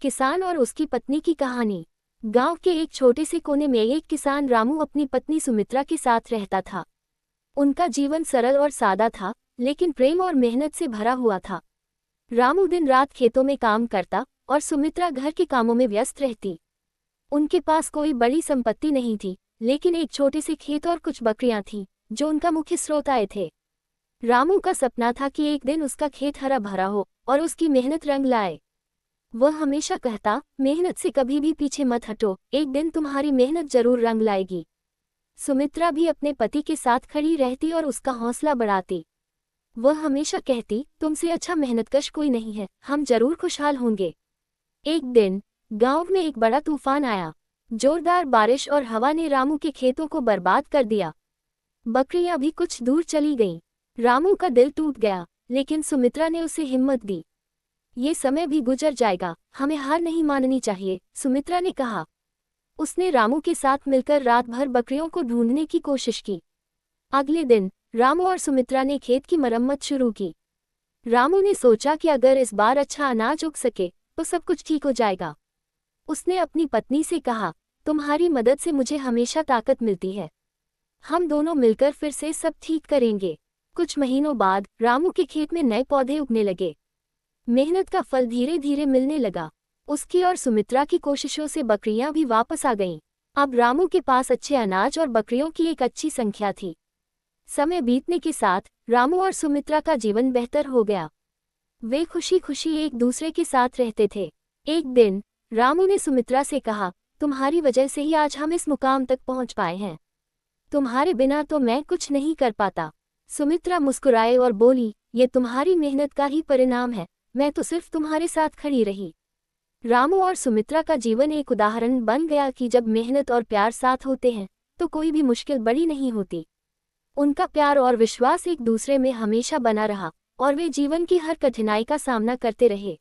किसान और उसकी पत्नी की कहानी। गांव के एक छोटे से कोने में एक किसान रामू अपनी पत्नी सुमित्रा के साथ रहता था। उनका जीवन सरल और सादा था, लेकिन प्रेम और मेहनत से भरा हुआ था। रामू दिन रात खेतों में काम करता और सुमित्रा घर के कामों में व्यस्त रहती। उनके पास कोई बड़ी संपत्ति नहीं थी, लेकिन एक छोटे से खेत और कुछ बकरियां थीं, जो उनका मुख्य स्रोत आय थे। रामू का सपना था कि एक दिन उसका खेत हरा भरा हो और उसकी मेहनत रंग लाए। वह हमेशा कहता, मेहनत से कभी भी पीछे मत हटो, एक दिन तुम्हारी मेहनत जरूर रंग लाएगी। सुमित्रा भी अपने पति के साथ खड़ी रहती और उसका हौसला बढ़ाती। वह हमेशा कहती, तुमसे अच्छा मेहनतकश कोई नहीं है, हम जरूर खुशहाल होंगे। एक दिन गांव में एक बड़ा तूफान आया। जोरदार बारिश और हवा ने रामू के खेतों को बर्बाद कर दिया। बकरियां भी कुछ दूर चली गईं। रामू का दिल टूट गया, लेकिन सुमित्रा ने उसे हिम्मत दी। ये समय भी गुजर जाएगा, हमें हार नहीं माननी चाहिए, सुमित्रा ने कहा। उसने रामू के साथ मिलकर रात भर बकरियों को ढूंढने की कोशिश की। अगले दिन रामू और सुमित्रा ने खेत की मरम्मत शुरू की। रामू ने सोचा कि अगर इस बार अच्छा अनाज उग सके तो सब कुछ ठीक हो जाएगा। उसने अपनी पत्नी से कहा, तुम्हारी मदद से मुझे हमेशा ताकत मिलती है। हम दोनों मिलकर फिर से सब ठीक करेंगे। कुछ महीनों बाद रामू के खेत में नए पौधे उगने लगे। मेहनत का फल धीरे धीरे मिलने लगा। उसकी और सुमित्रा की कोशिशों से बकरियां भी वापस आ गईं। अब रामू के पास अच्छे अनाज और बकरियों की एक अच्छी संख्या थी। समय बीतने के साथ रामू और सुमित्रा का जीवन बेहतर हो गया। वे खुशी खुशी एक दूसरे के साथ रहते थे। एक दिन रामू ने सुमित्रा से कहा, तुम्हारी वजह से ही आज हम इस मुकाम तक पहुंच पाए हैं। तुम्हारे बिना तो मैं कुछ नहीं कर पाता। सुमित्रा मुस्कुराए और बोली, ये तुम्हारी मेहनत का ही परिणाम है, मैं तो सिर्फ तुम्हारे साथ खड़ी रही। रामू और सुमित्रा का जीवन एक उदाहरण बन गया कि जब मेहनत और प्यार साथ होते हैं तो कोई भी मुश्किल बड़ी नहीं होती। उनका प्यार और विश्वास एक दूसरे में हमेशा बना रहा और वे जीवन की हर कठिनाई का सामना करते रहे।